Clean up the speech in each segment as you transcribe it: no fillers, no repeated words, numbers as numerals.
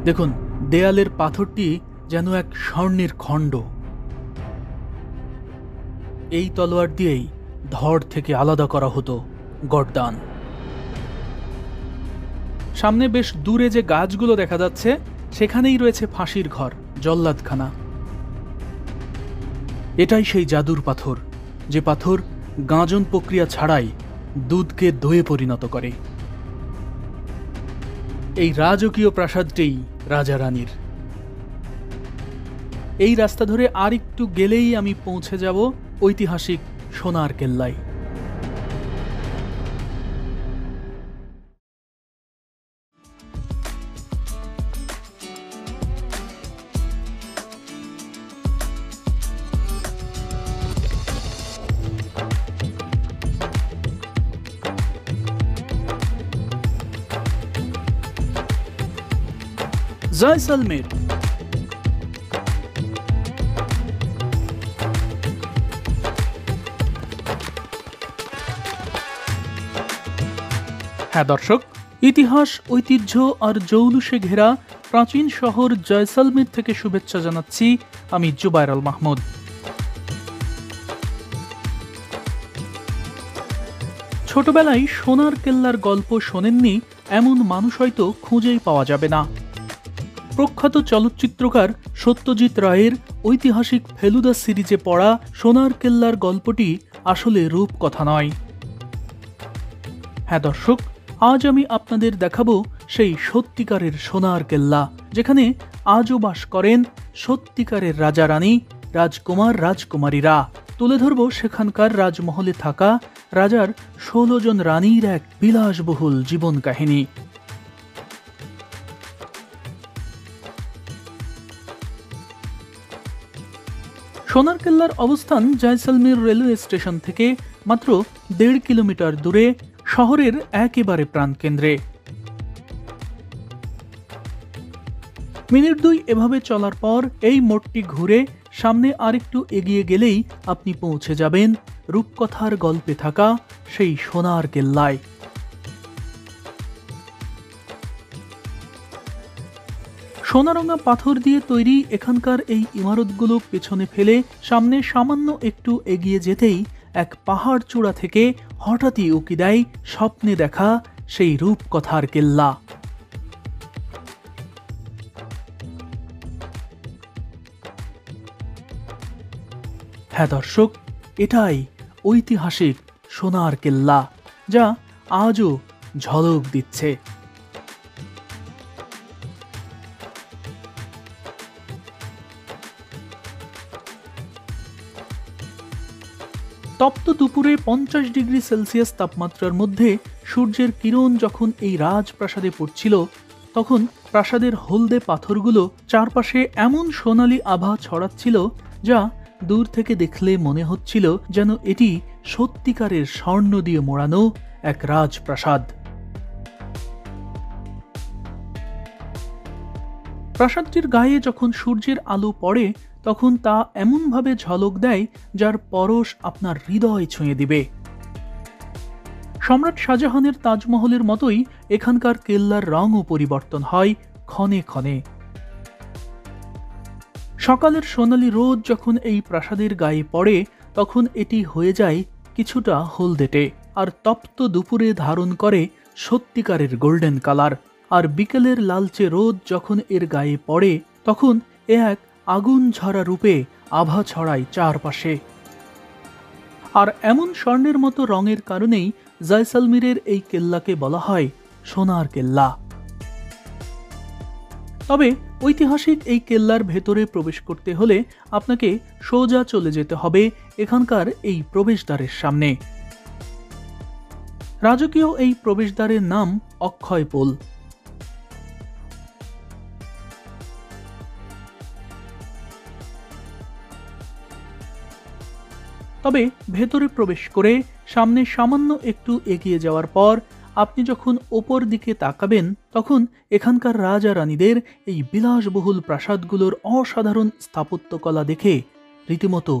দেখুন, দেয়ালের পাথরটি যেন এক স্বর্ণের খণ্ড। এই তলোয়ার দিয়েই ধড় থেকে আলাদা করা হতো গর্দান। সামনে বেশ দূরে যে গাছগুলো দেখা যাচ্ছে, সেখানেই রয়েছে ফাঁসির ঘর, জল্লাদখানা। এটাই সেই জাদুর পাথর, যে পাথর গাঁজন প্রক্রিয়া ছাড়াই দুধকে দইয়ে পরিণত করে। এই রাজকীয় প্রাসাদটিই রাজা রানীর। এই রাস্তা ধরে আর একটু গেলেই আমি পৌঁছে যাব ঐতিহাসিক সোনার কেল্লায়। জয়সলমের হ্যাঁ দর্শক, ইতিহাস, ঐতিহ্য আর জৌলুসে ঘেরা প্রাচীন শহর জয়সলমের থেকে শুভেচ্ছা জানাচ্ছি আমি জুবায়ের আল মাহমুদ। ছোটবেলায় সোনার কেল্লার গল্প শোনেননি এমন মানুষ হয়তো খুঁজেই পাওয়া যাবে না। প্রখ্যাত চলচ্চিত্রকার সত্যজিৎ রায়ের ঐতিহাসিক ফেলুদা সিরিজে পড়া সোনার কেল্লার গল্পটি আসলে রূপকথা নয়। হ্যাঁ দর্শক, আজ আমি আপনাদের দেখাবো সেই সত্যিকারের সোনার কেল্লা, যেখানে আজও বাস করেন সত্যিকারের রাজা রানী, রাজকুমার রাজকুমারীরা। তুলে ধরব সেখানকার রাজমহলে থাকা রাজার 16 জন রানীর এক বিলাসবহুল জীবন কাহিনী। সোনার কেল্লার অবস্থান জয়সলমের রেলওয়ে স্টেশন থেকে মাত্র 1.5 কিলোমিটার দূরে, শহরের একেবারে প্রাণকেন্দ্রে। মিনিট 2 এভাবে চলার পর এই মোড়টি ঘুরে সামনে আরেকটু এগিয়ে গেলেই আপনি পৌঁছে যাবেন রূপকথার গল্পে থাকা সেই সোনার কেল্লায়। সোনারঙা পাথর দিয়ে তৈরি এখানকার এই ইমারতগুলো পেছনে ফেলে সামনে সামান্য একটু এগিয়ে যেতেই এক পাহাড় চূড়া থেকে হঠাৎই উকি দেয় স্বপ্নে দেখা সেই রূপকথার কেল্লা। হ্যাঁ দর্শক, এটাই ঐতিহাসিক সোনার কেল্লা, যা আজও ঝলক দিচ্ছে। তপ্ত দুপুরে 50 ডিগ্রি সেলসিয়াস তাপমাত্রার মধ্যে সূর্যের কিরণ যখন এই রাজপ্রাসাদে পড়ছিল, তখন প্রাসাদের হলদে পাথরগুলো চারপাশে এমন সোনালী আভা ছড়াচ্ছিল, যা দূর থেকে দেখলে মনে হচ্ছিল যেন এটি সত্যিকারের স্বর্ণ দিয়ে মোড়ানো এক রাজপ্রাসাদ। প্রাসাদটির গায়ে যখন সূর্যের আলো পড়ে, তখন তা এমনভাবে ঝলক দেয় যার পরশ আপনার হৃদয় ছুঁয়ে দিবে। সম্রাট শাহজাহানের তাজমহলের মতোই এখানকার কেল্লার রঙও পরিবর্তন হয় ক্ষণে ক্ষণে। সকালের সোনালী রোদ যখন এই প্রাসাদের গায়ে পড়ে, তখন এটি হয়ে যায় কিছুটা হলদেটে, আর তপ্ত দুপুরে ধারণ করে সত্যিকারের গোল্ডেন কালার। আর বিকেলের লালচে রোদ যখন এর গায়ে পড়ে, তখন এ এক আগুন ঝরা রূপে আভা ছড়ায় চারপাশে। আর এমন স্বর্ণের মতো রঙের কারণেই জয়সলমীরের এই কেল্লাকে বলা হয় সোনার কেল্লা। তবে ঐতিহাসিক এই কেল্লার ভেতরে প্রবেশ করতে হলে আপনাকে সোজা চলে যেতে হবে এখানকার এই প্রবেশদ্বারের সামনে। রাজকীয় এই প্রবেশদ্বারের নাম অক্ষয় পোল। তবে ভেতরে প্রবেশ করে সামনে সামান্য একটু এগিয়ে যাওয়ার পর আপনি যখন ওপর দিকে তাকাবেন, তখন এখানকার রাজা রানীদের এই বিলাসবহুল প্রাসাদগুলোর অসাধারণ স্থাপত্যকলা দেখে রীতিমতো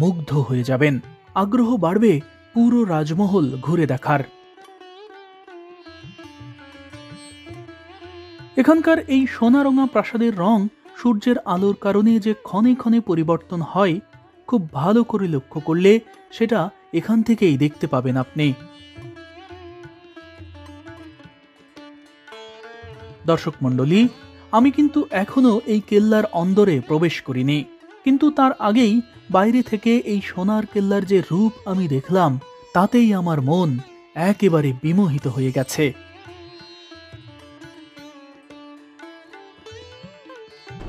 মুগ্ধ হয়ে যাবেন। আগ্রহ বাড়বে পুরো রাজমহল ঘুরে দেখার। এখানকার এই সোনারঙা প্রাসাদের রং সূর্যের আলোর কারণে যে ক্ষণে ক্ষণে পরিবর্তন হয়, খুব ভালো করে লক্ষ্য করলে সেটা এখান থেকেই দেখতে পাবেন আপনি। দর্শক মণ্ডলী, আমি কিন্তু এখনো এই কেল্লার অন্দরে প্রবেশ করিনি, কিন্তু তার আগেই বাইরে থেকে এই সোনার কেল্লার যে রূপ আমি দেখলাম, তাতেই আমার মন একেবারে বিমোহিত হয়ে গেছে।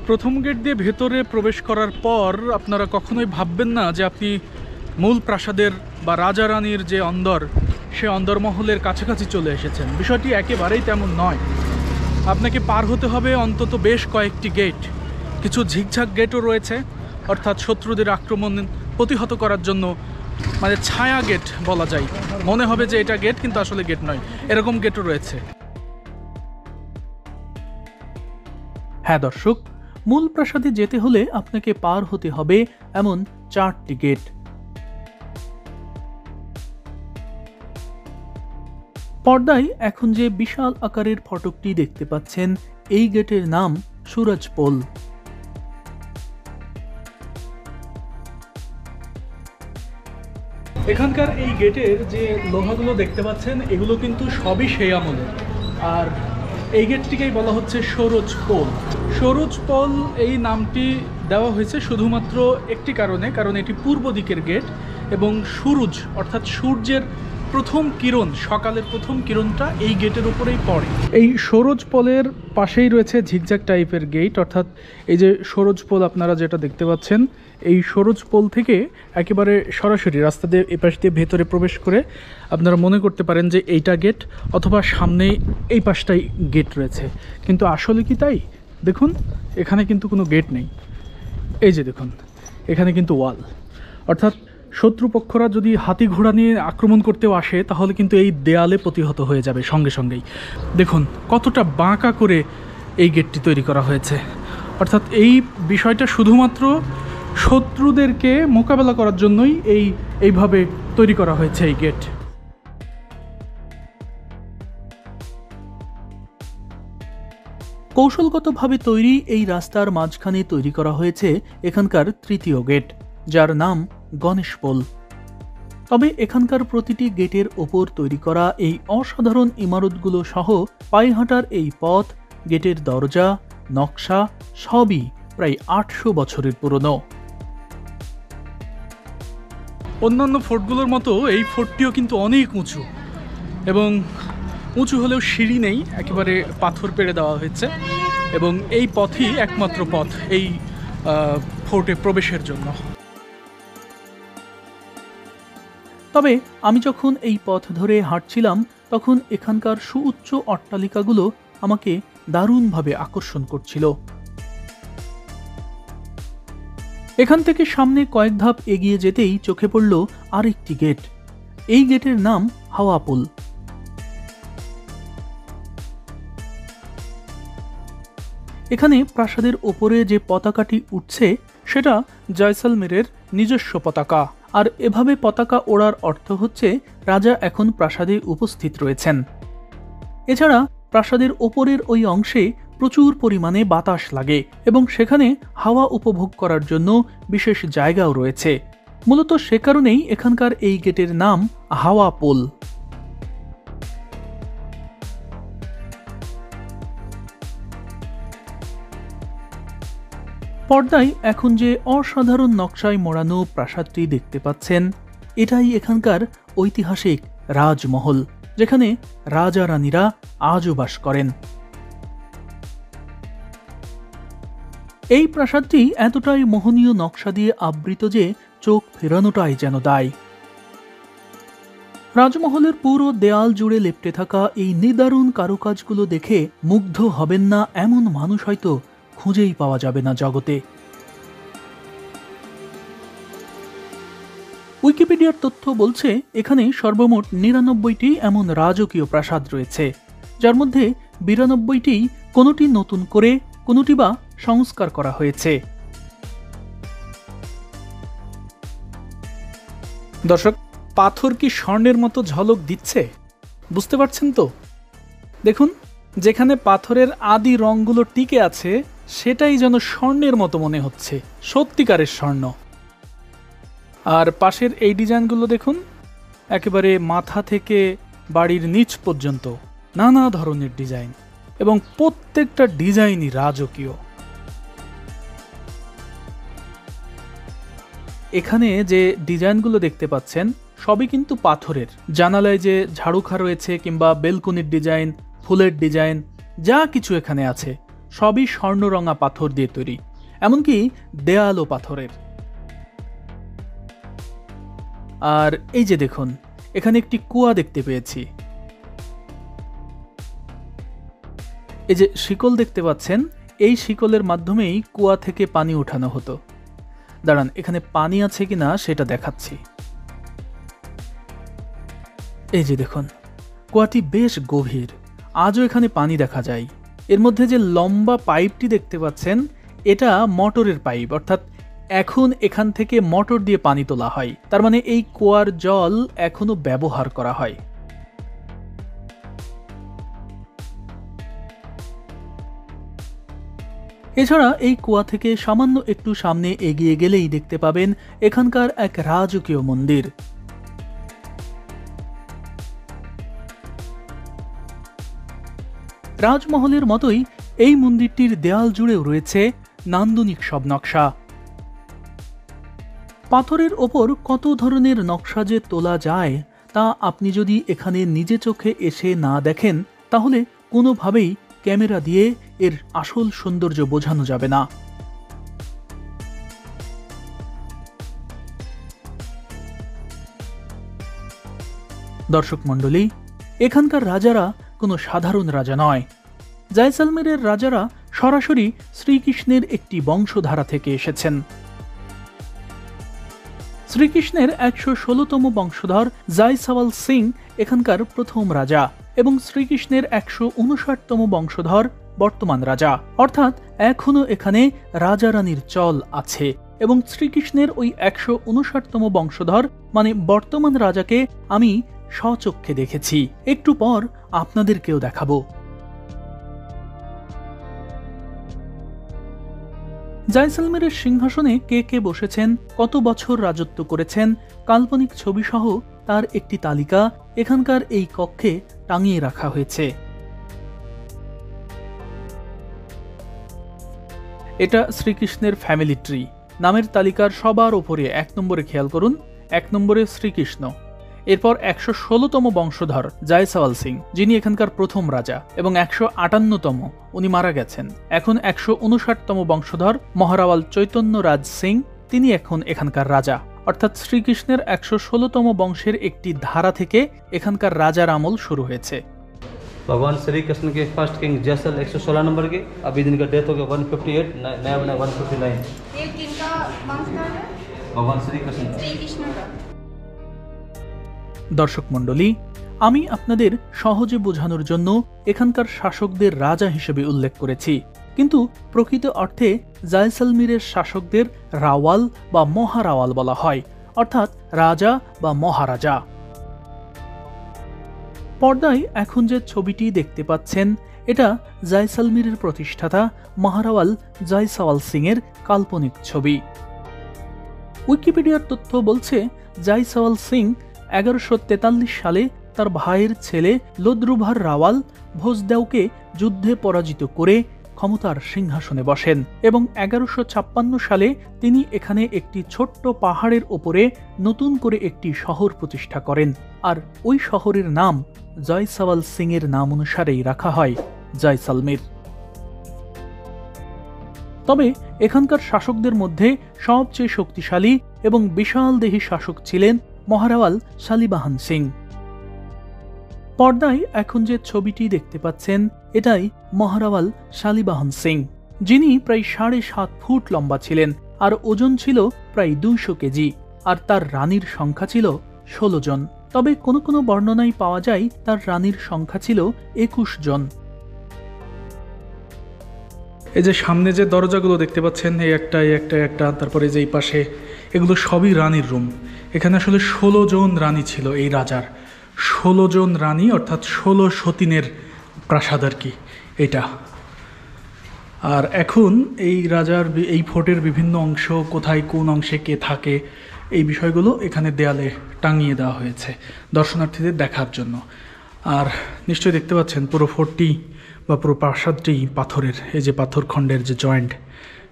প্রথম গেট দিয়ে ভেতরে প্রবেশ করার পর আপনারা কখনোই ভাববেন না যে আপনি মূল প্রাসাদের বা রাজা রানীর যে অন্দর, সে অন্দরমহলের কাছাকাছি চলে এসেছেন। বিষয়টি একেবারেই তেমন নয়। আপনাকে পার হতে হবে অন্তত বেশ কয়েকটি গেট। কিছু ঝিকঝাক গেটও রয়েছে, অর্থাৎ শত্রুদের আক্রমণ প্রতিহত করার জন্য, মানে ছায়া গেট বলা যায়। মনে হবে যে এটা গেট, কিন্তু আসলে গেট নয়, এরকম গেটও রয়েছে। হ্যাঁ দর্শক, মূল প্রাসাদে যেতে হলে আপনাকে পার হতে হবে এমন 4টি গেট। পর্দায় এখন যে বিশাল আকারের ফটকটি দেখতে পাচ্ছেন, এই গেটের নাম সুরজপোল। এখানকার এই গেটের যে লোহাগুলো দেখতে পাচ্ছেন, এগুলো কিন্তু সবই সেই আমলের। আর এই গেটটিকেই বলা হচ্ছে সরোজপোল। সরোজপোল এই নামটি দেওয়া হয়েছে শুধুমাত্র একটি কারণে, কারণ এটি পূর্ব দিকের গেট এবং সূরজ অর্থাৎ সূর্যের প্রথম কিরণ, সকালের প্রথম কিরণটা এই গেটের উপরেই পড়ে। এই সরোজপোলের পাশেই রয়েছে ঝিকঝাক টাইপের গেট, অর্থাৎ এই যে সরোজপোল আপনারা যেটা দেখতে পাচ্ছেন, এই সরোজপোল থেকে একেবারে সরাসরি রাস্তা দিয়ে এপাশ দিয়ে ভেতরে প্রবেশ করে আপনারা মনে করতে পারেন যে এইটা গেট, অথবা সামনেই এই পাশটাই গেট রয়েছে। কিন্তু আসলে কি তাই? দেখুন, এখানে কিন্তু কোনো গেট নেই। এই যে দেখুন, এখানে কিন্তু ওয়াল, অর্থাৎ শত্রুপক্ষরা যদি হাতি ঘোড়া নিয়ে আক্রমণ করতেও আসে, তাহলে কিন্তু এই দেয়ালে প্রতিহত হয়ে যাবে সঙ্গে সঙ্গেই। দেখুন কতটা বাঁকা করে এই গেটটি তৈরি করা হয়েছে। অর্থাৎ এই বিষয়টা শুধুমাত্র শত্রুদেরকে মোকাবেলা করার জন্যই এইভাবে তৈরি করা হয়েছে এই গেট। কৌশলগতভাবে তৈরি এই রাস্তার মাঝখানে তৈরি করা হয়েছে এখানকার 3য় গেট, যার নাম গণেশপোল। তবে এখানকার প্রতিটি গেটের ওপর তৈরি করা এই অসাধারণ ইমারতগুলো সহ পায়ে হাঁটার এই পথ, গেটের দরজা, নকশা সবই প্রায় 800 বছরের পুরনো। অন্যান্য ফোর্টগুলোর মতো এই ফোর্টটিও কিন্তু অনেক উঁচু, এবং উঁচু হলেও সিঁড়ি নেই, একেবারে পাথর পেড়ে দেওয়া হয়েছে, এবং এই পথই একমাত্র পথ এই ফোর্টে প্রবেশের জন্য। তবে আমি যখন এই পথ ধরে হাঁটছিলাম, তখন এখানকার সুউচ্চ অট্টালিকাগুলো আমাকে দারুণভাবে আকর্ষণ করছিল। এখান থেকে সামনে কয়েক ধাপ এগিয়ে যেতেই চোখে পড়ল আরেকটি গেট। এই গেটের নাম হাওয়াপুল। এখানে প্রাসাদের ওপরে যে পতাকাটি উঠছে, সেটা জয়সলমেরের নিজস্ব পতাকা। আর এভাবে পতাকা ওড়ার অর্থ হচ্ছে রাজা এখন প্রাসাদে উপস্থিত রয়েছেন। এছাড়া প্রাসাদের ওপরের ওই অংশে প্রচুর পরিমাণে বাতাস লাগে এবং সেখানে হাওয়া উপভোগ করার জন্য বিশেষ জায়গাও রয়েছে। মূলত সে কারণেই এখানকার এই গেটের নাম হাওয়াপোল। পর্দায় এখন যে অসাধারণ নকশায় মোড়ানো প্রাসাদটি দেখতে পাচ্ছেন, এটাই এখানকার ঐতিহাসিক রাজমহল, যেখানে রাজা রানীরা আজও বাস করেন। এই প্রাসাদটি এতটাই মোহনীয় নকশা দিয়ে আবৃত যে চোখ ফেরানোটাই যেন দায়। রাজমহলের পুরো দেয়াল জুড়ে লেপ্টে থাকা এই নিদারুণ কারুকাজগুলো দেখে মুগ্ধ হবেন না এমন মানুষ হয়তো খুঁজেই পাওয়া যাবে না জগতে। উইকিপিডিয়ার তথ্য বলছে এখানে সর্বমোট 99টি এমন রাজকীয় প্রাসাদ রয়েছে, যার মধ্যে 92টি কোনোটি নতুন করে, কোনোটি বা সংস্কার করা হয়েছে। দর্শক, পাথর কি স্বর্ণের মতো ঝলক দিচ্ছে? বুঝতে পারছেন তো? দেখুন, যেখানে পাথরের আদি রঙগুলো টিকে আছে সেটাই যেন স্বর্ণের মতো মনে হচ্ছে, সত্যিকারের স্বর্ণ। আর পাশের এই ডিজাইনগুলো দেখুন, একেবারে মাথা থেকে বাড়ির নিচ পর্যন্ত নানা ধরনের ডিজাইন, এবং প্রত্যেকটা ডিজাইনই রাজকীয়। এখানে যে ডিজাইনগুলো দেখতে পাচ্ছেন সবই কিন্তু পাথরের। জানালায় যে ঝাড়ুখা রয়েছে কিংবা বেলকনির ডিজাইন, ফুলের ডিজাইন, যা কিছু এখানে আছে সবই স্বর্ণরঙা পাথর দিয়ে তৈরি, এমনকি দেয়ালও পাথরের। আর এই যে দেখুন, এখানে একটি কুয়া দেখতে পেয়েছি। এই যে শিকল দেখতে পাচ্ছেন, এই শিকলের মাধ্যমেই কুয়া থেকে পানি উঠানো হতো। দাঁড়ান, এখানে পানি আছে কিনা সেটা দেখাচ্ছি। এই যে দেখুন, কুয়াটি বেশ গভীর, আজও এখানে পানি দেখা যায়। এর মধ্যে যে লম্বা পাইপটি দেখতে পাচ্ছেন, এটা মোটরের পাইপ, অর্থাৎ এখন এখান থেকে মোটর দিয়ে পানি তোলা হয়। তার মানে এই কুয়ার জল এখনো ব্যবহার করা হয়। এছাড়া এই কুয়া থেকে সামান্য একটু সামনে এগিয়ে গেলেই দেখতে পাবেন এখানকার এক রাজকীয় মন্দির। রাজমহলের মতোই এই মন্দিরটির দেয়াল জুড়েও রয়েছে নান্দনিক সব নকশা। পাথরের ওপর কত ধরনের নকশা যে তোলা যায় তা আপনি যদি এখানে নিজে চোখে এসে না দেখেন তাহলে কোনোভাবেই ক্যামেরা দিয়ে এর আসল সৌন্দর্য বোঝানো যাবে না। দর্শক মণ্ডলী, এখানকার রাজারা কোনো সাধারণ রাজা নয়। জয়সলমেরের রাজারা সরাসরি শ্রীকৃষ্ণের একটি বংশধারা থেকে এসেছেন। শ্রীকৃষ্ণের ১১৬তম বংশধর জয়সওয়াল সিং এখানকার প্রথম রাজা, এবং শ্রীকৃষ্ণের ১৫৯তম বংশধর বর্তমান রাজা। অর্থাৎ এখনো এখানে রাজা রানীর চল আছে, এবং শ্রীকৃষ্ণের ওই ১৫৯তম বংশধর মানে বর্তমান রাজাকে আমি স্বচক্ষে দেখেছি। একটু পর আপনাদেরকেও দেখাবো। জয়সলমেরের সিংহাসনে কে কে বসেছেন, কত বছর রাজত্ব করেছেন, কাল্পনিক ছবিসহ তার একটি তালিকা এখানকার এই কক্ষে টাঙিয়ে রাখা হয়েছে। এটা শ্রীকৃষ্ণের ফ্যামিলি ট্রি। নামের তালিকার সবার ওপরে ১ নম্বরে খেয়াল করুন, ১ নম্বরে শ্রীকৃষ্ণ, এরপর ১১৬তম বংশধর জয়সওয়াল সিং, যিনি এখানকার প্রথম রাজা, এবং ১৫৮তম, উনি মারা গেছেন। এখন ১৫৯তম বংশধর মহারাওয়াল চৈতন্য রাজ সিং, তিনি এখন এখানকার রাজা। অর্থাৎ শ্রীকৃষ্ণের ১১৬তম বংশের একটি ধারা থেকে এখানকার রাজার আমল শুরু হয়েছে। भगवान श्री कृष्ण के फर्स्ट किंग जैसल 116 नंबर के, अभी दिन का डेथ हो गया 158, नया बना 159। ये किनका वंशधर है? भगवान श्री कृष्ण का। দর্শক মণ্ডলী, আমি আপনাদের সহজে বোঝানোর জন্য এখানকার শাসকদের রাজা হিসেবে উল্লেখ করেছি, কিন্তু প্রকৃত অর্থে জয়সলমীরের শাসকদের রাওয়াল বা মহারাওয়াল বলা হয়, অর্থাৎ রাজা বা মহারাজা। পর্দায় এখন যে ছবিটি দেখতে পাচ্ছেন এটা জয়সলমীরের প্রতিষ্ঠাতা মহারাওয়াল জয়সওয়াল সিং এর কাল্পনিক ছবি। উইকিপিডিয়ার তথ্য বলছে জয়সওয়াল সিং ১১৪৩ সালে তার ভাইয়ের ছেলে লোদ্রুভার রাওয়াল ভোজদেওকে যুদ্ধে পরাজিত করে ক্ষমতার সিংহাসনে বসেন, এবং ১১৫৬ সালে তিনি এখানে একটি ছোট্ট পাহাড়ের ওপরে নতুন করে একটি শহর প্রতিষ্ঠা করেন, আর ওই শহরের নাম জয়সওয়াল সিং এর নাম অনুসারেই রাখা হয় জয়সলমের। তবে এখানকার শাসকদের মধ্যে সবচেয়ে শক্তিশালী এবং বিশাল দেহী শাসক ছিলেন মহারাওয়াল শালিবাহন সিং। পর্দায় এখন যে ছবিটি দেখতে পাচ্ছেন এটাই মহারাওয়াল শালিবাহন সিং, যিনি প্রায় ৭.৫ ফুট লম্বা ছিলেন আর ওজন ছিল প্রায় ২০০ কেজি, আর তার রানীর সংখ্যা ছিল ১৬ জন। তবে কোনো কোনো বর্ণনায় পাওয়া যায় তার রানীর সংখ্যা ছিল ২১ জন। এই যে সামনে যে দরজাগুলো দেখতে পাচ্ছেন, এই একটা এই একটা একটা, তারপরে যে এই পাশে, এগুলো সবই রানীর রুম। এখানে আসলে ১৬ জন রানী ছিল এই রাজার, ১৬ জন রানী, অর্থাৎ ১৬ সতীনের প্রাসাদ আর কি এটা। আর এখন এই রাজার এই ফোর্টের বিভিন্ন অংশ, কোথায় কোন অংশে কে থাকে, এই বিষয়গুলো এখানে দেয়ালে টাঙিয়ে দেওয়া হয়েছে দর্শনার্থীদের দেখার জন্য। আর নিশ্চয়ই দেখতে পাচ্ছেন পুরো ফোর্টটি বা পুরো প্রাসাদটি পাথরের, এই যে পাথরখণ্ডের যে জয়েন্ট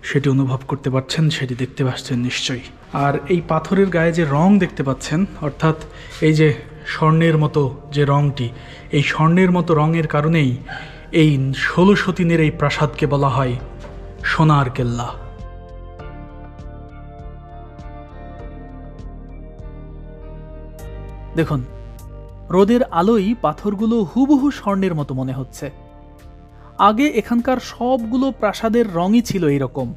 সেটি অনুভব করতে পারছেন, সেটি দেখতে পাচ্ছেন নিশ্চয়ই। আর এই পাথরের গায়ে যে রং দেখতে পাচ্ছেন, অর্থাৎ এই যে স্বর্ণের মতো যে রংটি, এই স্বর্ণের মতো রঙের কারণেই এই 1603 এই প্রাসাদকে বলা হয় সোনার কেল্লা। দেখুন, রোদের আলোয় পাথরগুলো হুবহু স্বর্ণের মতো মনে হচ্ছে। আগে এখানকার সবগুলো প্রাসাদের রঙই ছিল এইরকম,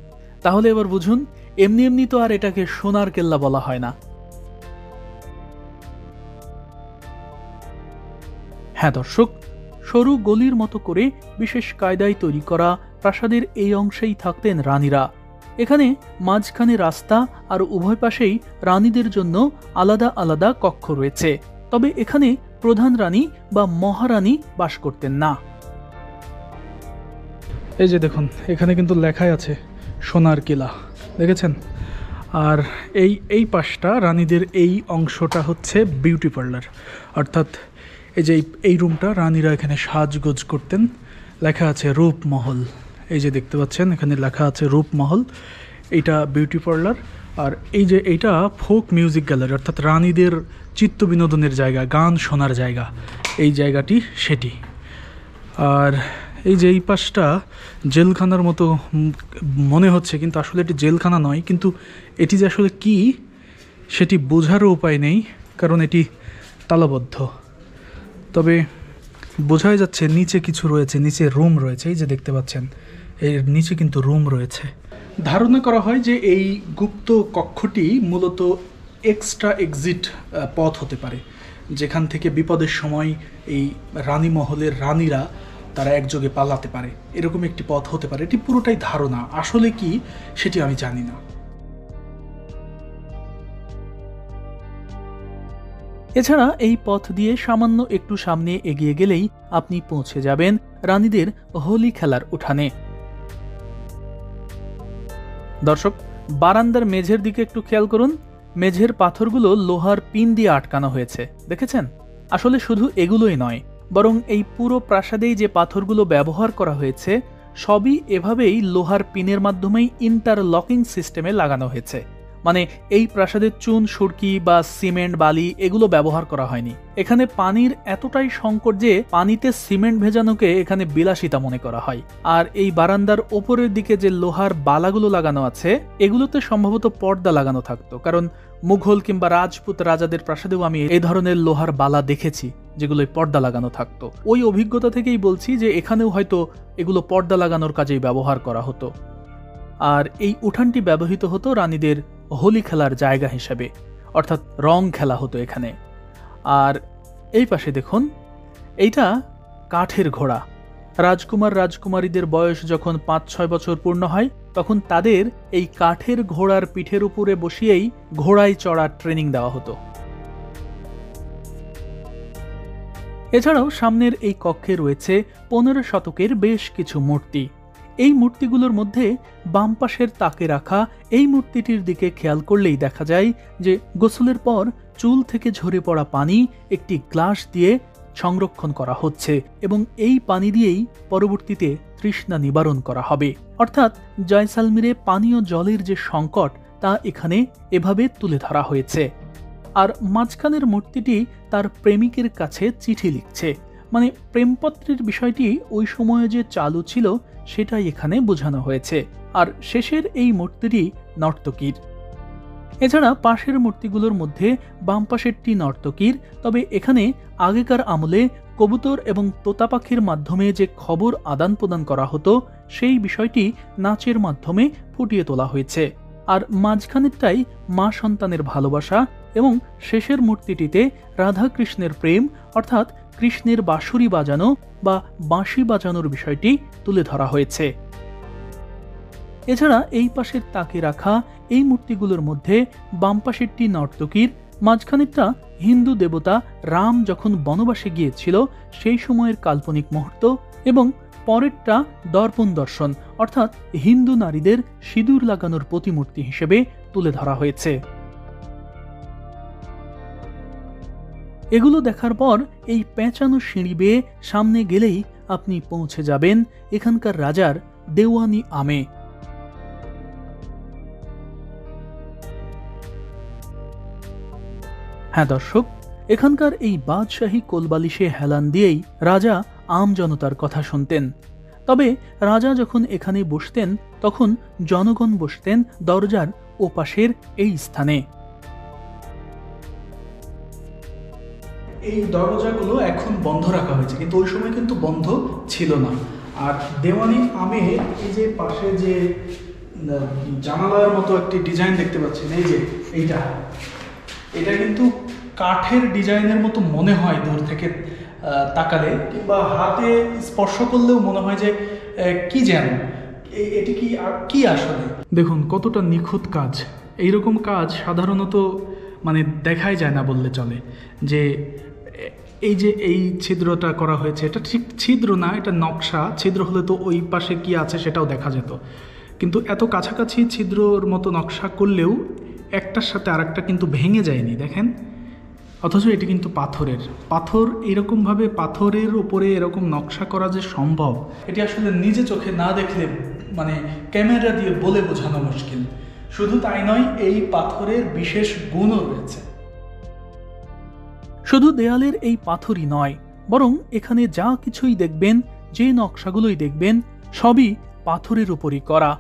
তাহলে এবার বুঝুন এমনি এমনি তো আর এটাকে সোনার কেল্লা বলা হয় না। হ্যাঁ দর্শক, সরু গলির মতো করে বিশেষ কায়দায় তৈরি করা প্রাসাদের এই অংশেই থাকতেন রানীরা। এখানে মাঝখানে রাস্তা আর উভয় পাশেই রানীদের জন্য আলাদা আলাদা কক্ষ রয়েছে, তবে এখানে প্রধান রানী বা মহারানী বাস করতেন না। এই যে দেখুন, এখানে কিন্তু লেখাই আছে সোনার কেল্লা, দেখেছেন? আর এই পাশটা রানীদের এই অংশটা হচ্ছে বিউটি পার্লার, অর্থাৎ এই যে এই রুমটা রানীরা এখানে সাজগোজ করতেন। লেখা আছে রূপমহল, এই যে দেখতে পাচ্ছেন এখানে লেখা আছে রূপমহল, এইটা বিউটি পার্লার। আর এই যে এইটা ফোক মিউজিক গ্যালারি, অর্থাৎ রানীদের চিত্ত বিনোদনের জায়গা, গান শোনার জায়গা, এই জায়গাটি সেটি। আর এই যে এই পাশটা জেলখানার মতো মনে হচ্ছে, কিন্তু আসলে এটি জেলখানা নয়, কিন্তু এটি যে আসলে কি সেটি বোঝারও উপায় নেই, কারণ এটি তালাবদ্ধ। তবে বোঝাই যাচ্ছে নিচে কিছু রয়েছে, নিচে রুম রয়েছে, এই যে দেখতে পাচ্ছেন এর নিচে কিন্তু রুম রয়েছে। ধারণা করা হয় যে এই গুপ্ত কক্ষটি মূলত এক্সট্রা এক্সিট পথ হতে পারে, যেখান থেকে বিপদের সময় এই রানী মহলের রানীরা তারা একযোগে পালাতে পারে, এরকম একটি পথ হতে পারে। এটি পুরোটাই ধারণা, আসলে কি সেটি আমি জানি না। এছাড়া এই পথ দিয়ে সামান্য একটু সামনে এগিয়ে গেলেই আপনি পৌঁছে যাবেন রানীদের হোলি খেলার উঠানে। দর্শক, বারান্দার মেঝের দিকে একটু খেয়াল করুন, মেঝের পাথরগুলো লোহার পিন দিয়ে আটকানো হয়েছে, দেখেছেন? আসলে শুধু এগুলোই নয়, বরং এই পুরো প্রাসাদেই যে পাথরগুলো ব্যবহার করা হয়েছে সবই এভাবেই লোহার পিনের মাধ্যমেই ইন্টারলকিং সিস্টেমে লাগানো হয়েছে। মানে এই প্রাসাদের চুন, সুরকি বা সিমেন্ট, বালি এগুলো ব্যবহার করা হয়নি। এখানে পানির এতটাই সংকট যে পানিতে সিমেন্ট ভেজানোকে এখানে বিলাসিতা মনে করা হয়। আর এই বারান্দার ওপরের দিকে যে লোহার বালাগুলো লাগানো আছে এগুলোতে সম্ভবত পর্দা লাগানো থাকতো, কারণ মুঘল কিংবা রাজপুত রাজাদের প্রাসাদেও আমি এই ধরনের লোহার বালা দেখেছি যেগুলোই পর্দা লাগানো থাকতো। ওই অভিজ্ঞতা থেকেই বলছি যে এখানেও হয়তো এগুলো পর্দা লাগানোর কাজেই ব্যবহার করা হতো। আর এই উঠানটি ব্যবহৃত হতো রানীদের হোলি খেলার জায়গা হিসেবে, অর্থাৎ রং খেলা হতো এখানে। আর এই পাশে দেখুন, এইটা কাঠের ঘোড়া। রাজকুমার রাজকুমারীদের বয়স যখন 5-6 বছর পূর্ণ হয় তখন তাদের এই কাঠের ঘোড়ার পিঠের উপরে বসিয়েই ঘোড়ায় চড়ার ট্রেনিং দেওয়া হতো। এছাড়াও সামনের এই কক্ষে রয়েছে 15 শতকের বেশ কিছু মূর্তি। এই মূর্তিগুলোর মধ্যে বাম পাশের তাকে রাখা এই মূর্তিটির দিকে খেয়াল করলেই দেখা যায় যে গোসলের পর চুল থেকে ঝরে পড়া পানি একটি গ্লাস দিয়ে সংরক্ষণ করা হচ্ছে এবং এই পানি দিয়েই পরবর্তীতে তৃষ্ণা নিবারণ করা হবে। অর্থাৎ জয়সালমীরে পানীয় জলের যে সংকট তা এখানে এভাবে তুলে ধরা হয়েছে। আর মাঝখানের মূর্তিটি তার প্রেমিকের কাছে চিঠি লিখছে, মানে প্রেমপত্রের বিষয়টি ওই সময়ে যে চালু ছিল সেটাই এখানে বোঝানো হয়েছে। আর শেষের এই মূর্তিটি নর্তকীর। এছাড়া পাশের মূর্তিগুলোর মধ্যে বাম পাশেরটি নর্তকীর, তবে এখানে আগেকার আমলে কবুতর এবং তোতা পাখির মাধ্যমে যে খবর আদান প্রদান করা হতো সেই বিষয়টি নাচের মাধ্যমে ফুটিয়ে তোলা হয়েছে। আর মাঝখানেরটাই মা সন্তানের ভালোবাসা এবং শেষের মূর্তিটিতে রাধা কৃষ্ণের প্রেম, অর্থাৎ কৃষ্ণের বাঁশুরি বাজানো বা বাঁশি বাজানোর বিষয়টি তুলে ধরা হয়েছে। এছাড়া এই পাশের তাকে রাখা এই মূর্তিগুলোর মধ্যে বাম পাশেরটি নর্তকীর, মাঝখানেরটা হিন্দু দেবতা রাম যখন বনবাসে গিয়েছিল সেই সময়ের কাল্পনিক মুহূর্ত, এবং পরেরটা দর্পণ দর্শন অর্থাৎ হিন্দু নারীদের সিঁদুর লাগানোর প্রতিমূর্তি হিসেবে তুলে ধরা হয়েছে। এগুলো দেখার পর এই পেঁচানো সিঁড়ি বেয়ে সামনে গেলেই আপনি পৌঁছে যাবেন এখানকার রাজার দেওয়ানি আমে। হ্যাঁ দর্শক, এখানকার এই বাদশাহী কোলবালিশে হেলান দিয়েই রাজা আম জনতার কথা শুনতেন। তবে রাজা যখন এখানে বসতেন তখন জনগণ বসতেন দরজার ওপাশের এই স্থানে। এই দরজাগুলো এখন বন্ধ রাখা হয়েছে, কিন্তু ওই সময় কিন্তু বন্ধ ছিল না। আর দেওয়ানি আমে এই যে পাশে যে জানালার মতো একটি ডিজাইন দেখতে পাচ্ছেন, এই যে এটা কিন্তু কাঠের ডিজাইনের মতো মনে হয় দূর থেকে তাকালে, কিংবা হাতে স্পর্শ করলেও মনে হয় যে কি যেন এটি কি আসলে। দেখুন কতটা নিখুঁত কাজ। এইরকম কাজ সাধারণত মানে দেখাই যায় না বললে চলে। যে এই যে এই ছিদ্রটা করা হয়েছে, এটা ঠিক ছিদ্র না, এটা নকশা। ছিদ্র হলে তো ওই পাশে কি আছে সেটাও দেখা যেত, কিন্তু এত কাছাকাছি ছিদ্রর মতো নকশা করলেও একটার সাথে আরেকটা কিন্তু ভেঙে যায়নি, দেখেন। অথচ এটি কিন্তু পাথর এরকমভাবে পাথরের উপরে এরকম নকশা করা যে সম্ভব, এটি আসলে নিজে চোখে না দেখলে মানে ক্যামেরা দিয়ে বলে বোঝানো মুশকিল। শুধু তাই নয়, এই পাথরের বিশেষ গুণও রয়েছে। শুধু দেয়ালের এই পাথরই নয়, বরং এখানে যা কিছুই দেখবেন, যে নকশাগুলোই দেখবেন, সবই পাথরের উপরই করা।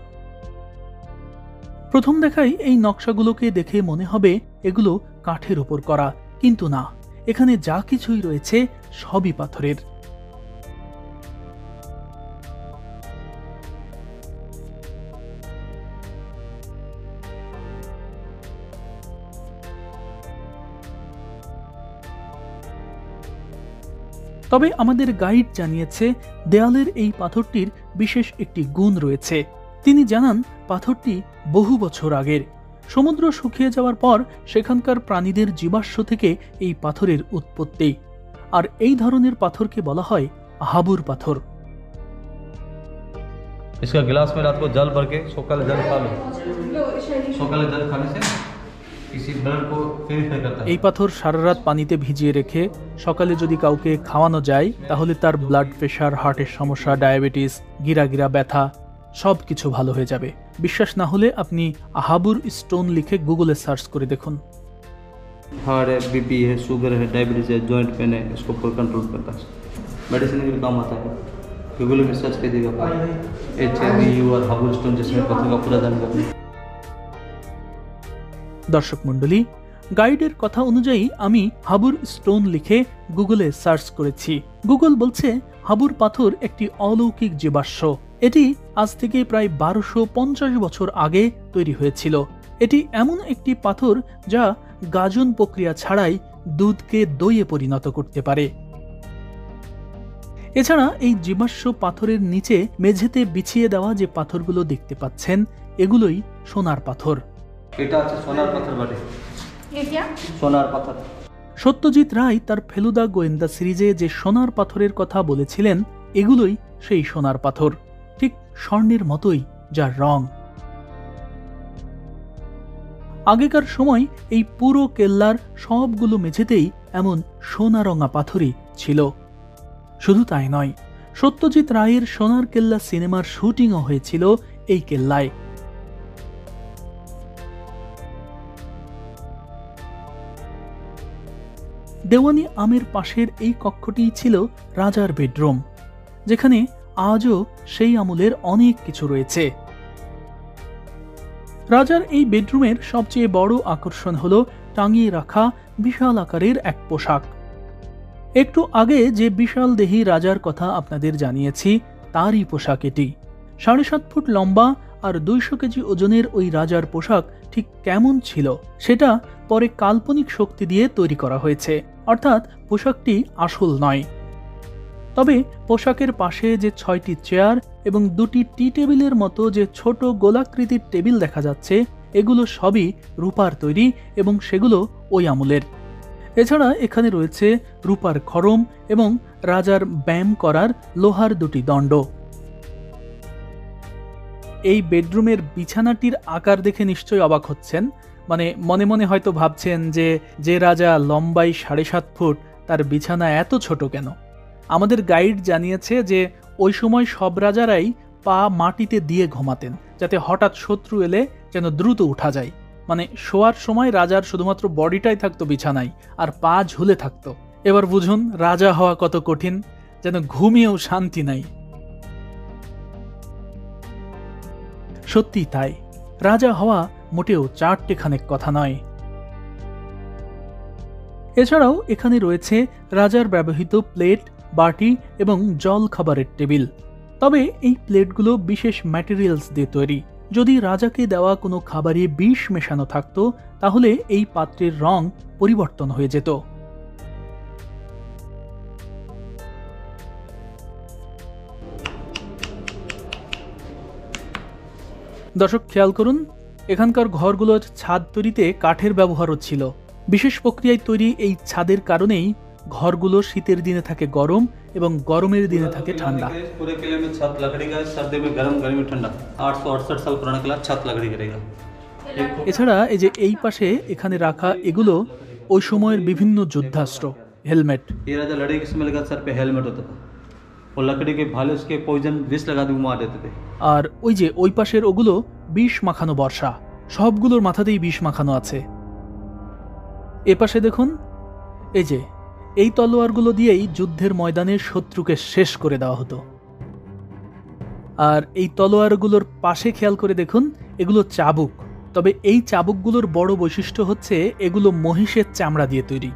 প্রথম দেখাই এই নকশাগুলোকে দেখে মনে হবে এগুলো কাঠের উপর করা, কিন্তু না, এখানে যা কিছুই রয়েছে সবই পাথরের। তবে আমাদের গাইড জানিয়েছে দেয়ালের এই পাথরটির বিশেষ একটি গুণ রয়েছে। তিনি জানান পাথরটি বহু বছর আগের। সমুদ্র শুকিয়ে যাওয়ার পর সেখানকার প্রাণীদের জীবাশ্ম থেকে এই পাথরের উৎপত্তি। আর এই ধরনের পাথরকে বলা হয় হাবুর পাথর। इसका गिलास में रात को जल भर के सकाले जल खा लो। सकाले जल खाने से किसी ब्लड को प्यूरिफाई करता है। এই পাথর সারা রাত পানিতে ভিজিয়ে রেখে সকালে যদি কাউকে খাওয়ানো যায় তাহলে তার ব্লাড প্রেশার, হার্টের সমস্যা, ডায়াবেটিস, গিরা ব্যথা সব কিছু ভালো হয়ে যাবে। বিশ্বাস না হলে আপনি হাবুর স্টোন লিখে গুগলে সার্চ করে দেখুন। हार्ट है, बीपी है, शुगर है, डायबिटीज है, जॉइंट पेन है, इसको पूरा कंट्रोल करता है। मेडिसिन के लिए काम आता है। गूगल में सर्च कीजिएगा HABU और हाबुर स्टोन जिसमें पत्थर का पूरा जानकारी। দর্শক মণ্ডলী, গাইডের কথা অনুযায়ী আমি হাবুর স্টোন লিখে গুগলে সার্চ করেছি। গুগল বলছে হাবুর পাথর একটি অলৌকিক জীবাশ্ম। এটি আজ থেকে প্রায় 1250 বছর আগে তৈরি হয়েছিল। এটি এমন একটি পাথর যা গাজন প্রক্রিয়া ছাড়াই দুধকে দইয়ে পরিণত করতে পারে। এছাড়া এই জীবাশ্ম পাথরের নিচে মেঝেতে বিছিয়ে দেওয়া যে পাথরগুলো দেখতে পাচ্ছেন, এগুলোই সোনার পাথর। এটা আছে সোনার পাথর বটে। ये क्या? সোনার পাথর। সত্যজিৎ রায় তার ফেলুদা গোয়েন্দা সিরিজে যে সোনার পাথরের কথা বলেছিলেন, এগুলোই সেই সোনার পাথর, ঠিক স্বর্ণের মতোই যার রং। আগেকার সময় এই পুরো কেল্লার সবগুলো মেঝেতেই এমন সোনা রঙা পাথরই ছিল। শুধু তাই নয়, সত্যজিৎ রায়ের সোনার কেল্লা সিনেমার শুটিংও হয়েছিল এই কেল্লায়। দেওয়ানি আমের পাশের এই কক্ষটিই ছিল রাজার বেডরুম, যেখানে আজও সেই আমলের অনেক কিছু রয়েছে। রাজার এই বেডরুমের সবচেয়ে বড় আকর্ষণ হলো টাঙিয়ে রাখা বিশাল আকারের এক পোশাক। একটু আগে যে বিশাল দেহী রাজার কথা আপনাদের জানিয়েছি, তারই পোশাক এটি। 7.5 ফুট লম্বা আর 200 কেজি ওজনের ওই রাজার পোশাক ঠিক কেমন ছিল সেটা পরে কাল্পনিক শক্তি দিয়ে তৈরি করা হয়েছে, অর্থাৎ পোশাকটি আসল নয়। তবে পোশাকের পাশে যে 6টি চেয়ার এবং 2টি টি টেবিলের মতো যে ছোট গোলাকৃতির টেবিল দেখা যাচ্ছে, এগুলো সবই রূপার তৈরি এবং সেগুলো ওই আমলের। এছাড়া এখানে রয়েছে রূপার খড়ম এবং রাজার ব্যায়াম করার লোহার দুটি দণ্ড। এই বেডরুমের বিছানাটির আকার দেখে নিশ্চয়ই অবাক হচ্ছেন, মানে মনে মনে হয়তো ভাবছেন যে রাজা লম্বাই 7.5 ফুট, তার বিছানা এত ছোট কেন? আমাদের গাইড জানিয়েছে যে ওই সময় সব রাজারাই পা মাটিতে দিয়ে ঘুমাতেন, যাতে হঠাৎ শত্রু এলে যেন দ্রুত উঠা যায়। মানে শোয়ার সময় রাজার শুধুমাত্র বডিটাই থাকতো বিছানায়, আর পা ঝুলে থাকতো। এবার বুঝুন রাজা হওয়া কত কঠিন, যেন ঘুমিয়েও শান্তি নাই। সত্যি তাই, রাজা হওয়া মোটেও 4টে খানেক কথা নয়। এছাড়াও এখানে রয়েছে রাজার ব্যবহৃত প্লেট, বাটি এবং জল খাবারের টেবিল। তবে এই প্লেটগুলো বিশেষ ম্যাটেরিয়ালস দিয়ে তৈরি। যদি রাজাকে দেওয়া কোনো খাবারে বিষ মেশানো থাকতো তাহলে এই পাত্রের রং পরিবর্তন হয়ে যেত। দর্শক খেয়াল করুন, এখানকার ঘরগুলোর ছাদ তৈরিতে কাঠের ব্যবহারও ছিল। বিশেষ প্রক্রিয়ায় তৈরি এই ছাদের কারণেই ঘরগুলো শীতের দিনে থাকে গরম এবং গরমের দিনে থাকে ঠান্ডা। पूरे किले में छत लकड़ी का है, सर्दी में गर्म, गर्मी में ठंडा। 868 साल पुराना किला, छत लकड़ी का रहेगा। এছাড়া এই যে এই পাশে এখানে রাখা এগুলো ওই সময়ের বিভিন্ন যুদ্ধাস্ত্র, হেলমেট। ये राजा लड़ाई के समय लगा सर पे हेलमेट होता था, और लकड़ी के भाले उसके पॉइजन विष लगा के मार देते थे। আর ওই যে ওই পাশের ওগুলো বিষ মাখানো বর্ষা, সবগুলোর মাথাতেই বিষ মাখানো আছে। এ পাশে দেখুন, এই যে এই তলোয়ারগুলো দিয়েই যুদ্ধের ময়দানে শত্রুকে শেষ করে দেওয়া হতো। আর এই তলোয়ারগুলোর পাশে খেয়াল করে দেখুন, এগুলো চাবুক। তবে এই চাবুকগুলোর বড় বৈশিষ্ট্য হচ্ছে এগুলো মহিষের চামড়া দিয়ে তৈরি।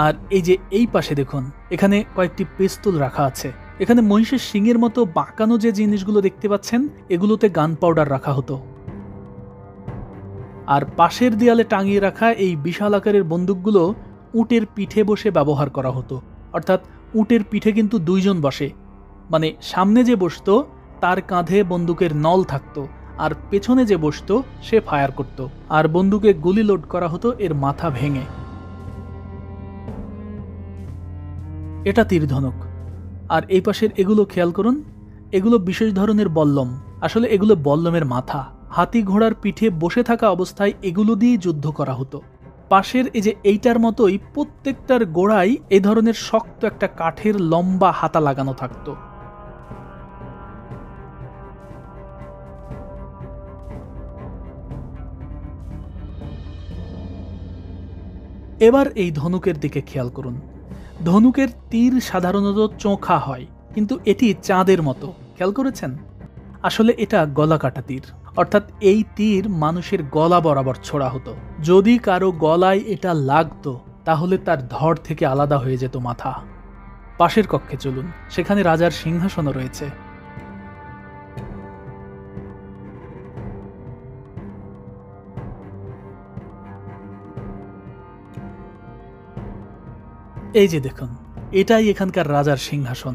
আর এই যে এই পাশে দেখুন, এখানে কয়েকটি পিস্তল রাখা আছে। এখানে মহিষের শিংয়ের মতো বাঁকানো যে জিনিসগুলো দেখতে পাচ্ছেন, এগুলোতে গান পাউডার রাখা হতো। আর পাশের দেয়ালে টাঙিয়ে রাখা এই বিশাল আকারের বন্দুকগুলো উটের পিঠে বসে ব্যবহার করা হতো। অর্থাৎ উটের পিঠে কিন্তু 2 জন বসে, মানে সামনে যে বসতো তার কাঁধে বন্দুকের নল থাকতো, আর পেছনে যে বসতো সে ফায়ার করত, আর বন্দুকে গুলি লোড করা হতো এর মাথা ভেঙে। এটা তীরধনুক। আর এই পাশের এগুলো খেয়াল করুন, এগুলো বিশেষ ধরনের বল্লম। আসলে এগুলো বল্লমের মাথা। হাতি ঘোড়ার পিঠে বসে থাকা অবস্থায় এগুলো দিয়ে যুদ্ধ করা হতো। পাশের এই যে এইটার মতোই প্রত্যেকটার গোড়ায় এই ধরনের শক্ত একটা কাঠের লম্বা হাতা লাগানো থাকতো। এবার এই ধনুকের দিকে খেয়াল করুন। ধনুকের তীর সাধারণত চোখা হয়, কিন্তু এটি চাঁদের মতো। খেয়াল করেছেন? আসলে এটা গলা কাটা তীর, অর্থাৎ এই তীর মানুষের গলা বরাবর ছোড়া হতো। যদি কারো গলায় এটা লাগতো তাহলে তার ধড় থেকে আলাদা হয়ে যেত মাথা। পাশের কক্ষে চলুন, সেখানে রাজার সিংহাসনও রয়েছে। এই যে দেখুন, এটাই এখানকার রাজার সিংহাসন।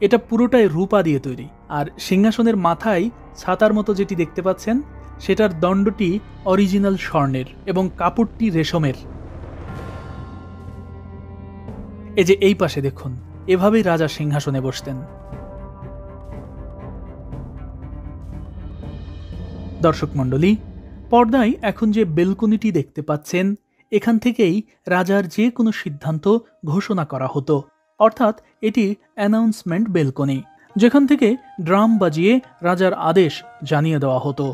এটা পুরোটাই রূপা দিয়ে তৈরি। আর সিংহাসনের মাথায় ছাতার মতো যেটি দেখতে পাচ্ছেন, সেটার দণ্ডটি অরিজিনাল স্বর্ণের এবং কাপড়টি রেশমের। এই যে এই পাশে দেখুন, এভাবেই রাজা সিংহাসনে বসতেন। দর্শক মণ্ডলী, পর্দায় এখন যে বেলকনিটি দেখতে পাচ্ছেন, এখান থেকেই রাজার যে কোনো সিদ্ধান্ত ঘোষণা করা হতো। অর্থাৎ এটি অ্যানাউন্সমেন্ট বেলকনি, যেখান থেকে ড্রাম বাজিয়ে রাজার আদেশ জানিয়ে দেওয়া হতো।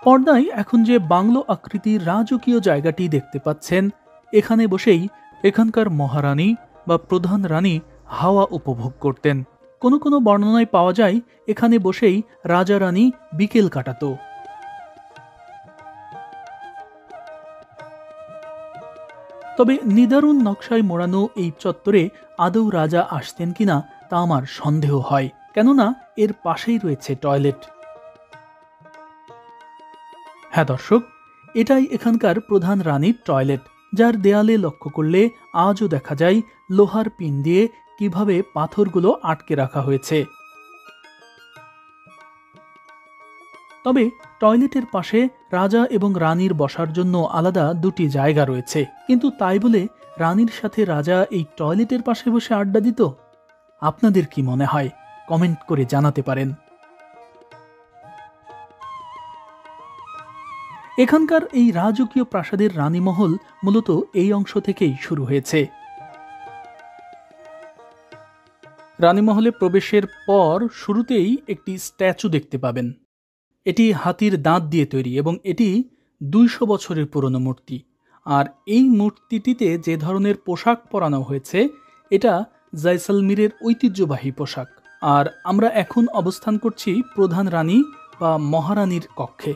পর্দায় এখন যে বাংলো আকৃতির রাজকীয় জায়গাটি দেখতে পাচ্ছেন, এখানে বসেই এখানকার মহারানী বা প্রধান রানী হাওয়া উপভোগ করতেন। কোনো কোনো বর্ণনায় পাওয়া যায় এখানে বসেই রাজা রানী বিকেল কাটাতো। তবে নিদারুণ নকশায় মোড়ানো এই চত্বরে আদৌ রাজা আসতেন কিনা তা আমার সন্দেহ হয়, কেননা এর পাশেই রয়েছে টয়লেট। হ্যাঁ দর্শক, এটাই এখানকার প্রধান রানীর টয়লেট, যার দেয়ালে লক্ষ্য করলে আজও দেখা যায় লোহার পিন দিয়ে কিভাবে পাথরগুলো আটকে রাখা হয়েছে। তবে টয়লেটের পাশে রাজা এবং রানীর বসার জন্য আলাদা দুটি জায়গা রয়েছে, কিন্তু তাই বলে রানীর সাথে রাজা এই টয়লেটের পাশে বসে আড্ডা দিত? আপনাদের কি মনে হয়? কমেন্ট করে জানাতে পারেন। এখানকার এই রাজকীয় প্রাসাদের রানীমহল মূলত এই অংশ থেকেই শুরু হয়েছে। রানীমহলে প্রবেশের পর শুরুতেই একটি স্ট্যাচু দেখতে পাবেন। এটি হাতির দাঁত দিয়ে তৈরি এবং এটি 200 বছরের পুরনো মূর্তি। আর এই মূর্তিটিতে যে ধরনের পোশাক পরানো হয়েছে এটা জয়সলমীরের ঐতিহ্যবাহী পোশাক। আর আমরা এখন অবস্থান করছি প্রধান রানী বা মহারানীর কক্ষে।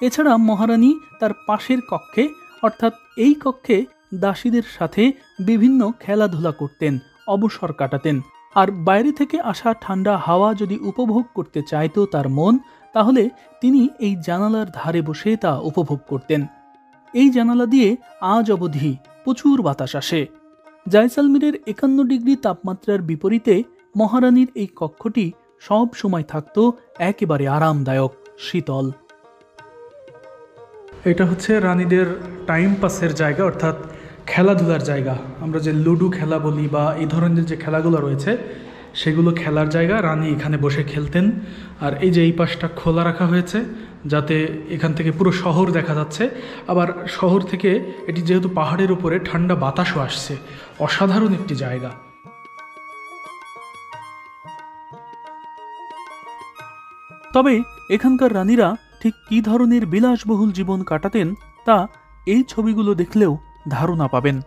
এছাড়া মহারানী তার পাশের কক্ষে অর্থাৎ এই কক্ষে দাসীদের সাথে বিভিন্ন খেলাধুলা করতেন, অবসর কাটাতেন। আর বাইরে থেকে আসা ঠান্ডা হাওয়া যদি উপভোগ করতে চাইতো তার মন, তাহলে তিনি এই জানালার ধারে বসে তা উপভোগ করতেন। এই জানালা দিয়ে আজ অবধি প্রচুর বাতাস আসে। জয়সলমীরের 51 ডিগ্রি তাপমাত্রার বিপরীতে মহারানীর এই কক্ষটি সব সময় থাকত একেবারে আরামদায়ক, শীতল। এটা হচ্ছে রানীদের টাইম পাসের জায়গা, অর্থাৎ খেলাধুলার জায়গা। আমরা যে লুডো খেলা বলি বা এই ধরনের যে খেলাগুলো রয়েছে সেগুলো খেলার জায়গা। রানী এখানে বসে খেলতেন। আর এই যে এই পাশটা খোলা রাখা হয়েছে যাতে এখান থেকে পুরো শহর দেখা যাচ্ছে। আবার শহর থেকে এটি যেহেতু পাহাড়ের উপরে, ঠান্ডা বাতাসও আসছে, অসাধারণ একটি জায়গা। তবে এখানকার রানীরা ঠিক কী ধরনের বিলাসবহুল জীবন কাটাতেন তা এই ছবিগুলো দেখলেও ধারণা পাবেন।